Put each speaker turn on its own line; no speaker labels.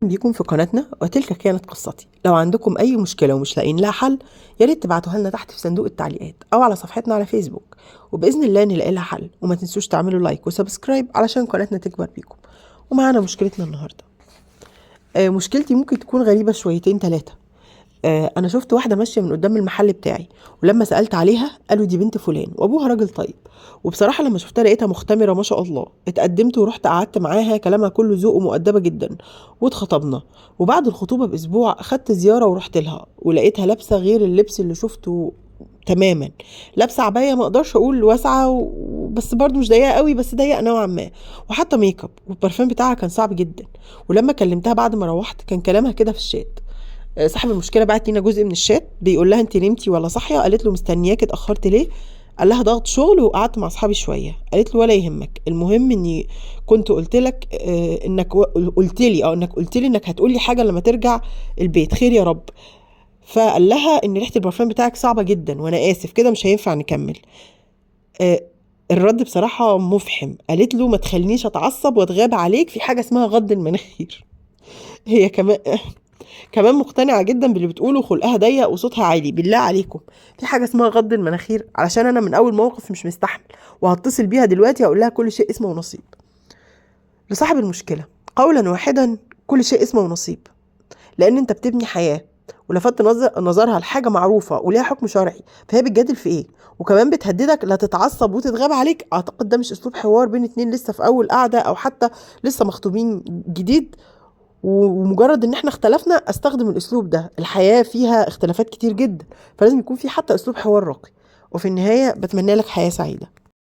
بيكم في قناتنا وتلك كانت قصتي. لو عندكم أي مشكلة ومش لاقيين لها حل يا ريت تبعتوها لنا تحت في صندوق التعليقات أو على صفحتنا على فيسبوك، وبإذن الله نلاقي لها حل. وما تنسوش تعملوا لايك وسبسكرايب علشان قناتنا تكبر بيكم. ومعانا مشكلتنا النهاردة. مشكلتي ممكن تكون غريبة شويتين تلاتة. انا شفت واحده ماشيه من قدام المحل بتاعي، ولما سالت عليها قالوا دي بنت فلان وابوها راجل طيب. وبصراحه لما شفتها لقيتها مختمره ما شاء الله. اتقدمت ورحت قعدت معاها، كلامها كله ذوق ومؤدبه جدا، واتخطبنا. وبعد الخطوبه باسبوع اخدت زياره ورحت لها، ولقيتها لابسه غير اللبس اللي شفته تماما. لابسه عبايه ما اقدرش اقول واسعه بس برضو مش ضيقه قوي، بس ضيقه نوعا ما. وحاطه ميك اب، والبرفان بتاعها كان صعب جدا. ولما كلمتها بعد ما روحت كان كلامها كده في الشات. صاحب المشكله بعت لينا جزء من الشات بيقول لها انت نمتي ولا صاحيه؟ قالت له مستنياك، اتاخرت ليه؟ قال لها ضغط شغل وقعدت مع اصحابي شويه. قالت له ولا يهمك، المهم اني كنت قلت لك انك قلت لي انك هتقول لي حاجه لما ترجع البيت، خير يا رب. فقال لها ان ريحه البرفان بتاعك صعبه جدا وانا اسف كده مش هينفع نكمل. آه، الرد بصراحه مفحم. قالت له ما تخلينيش اتعصب واتغاب عليك، في حاجه اسمها غض المناخير. هي كمان مقتنعة جدا باللي بتقوله، خلقها ضيق وصوتها عالي. بالله عليكم، في حاجة اسمها غض المناخير؟ علشان انا من اول موقف مش مستحمل، وهتصل بيها دلوقتي هقول لها كل شيء اسمه ونصيب. لصاحب المشكلة قولا واحدا، كل شيء اسمه ونصيب. لان انت بتبني حياة ولفت نظرها لحاجة معروفة وليها حكم شرعي، فهي بتجادل في ايه؟ وكمان بتهددك لا تتعصب وتتغاب عليك. اعتقد ده مش اسلوب حوار بين اتنين لسه في اول قعدة، او حتى لسه مخطوبين جديد. ومجرد ان احنا اختلفنا استخدم الاسلوب ده. الحياة فيها اختلافات كتير جدا، فلازم يكون في حتى اسلوب حوار راقي. وفي النهاية بتمنى لك حياة سعيدة.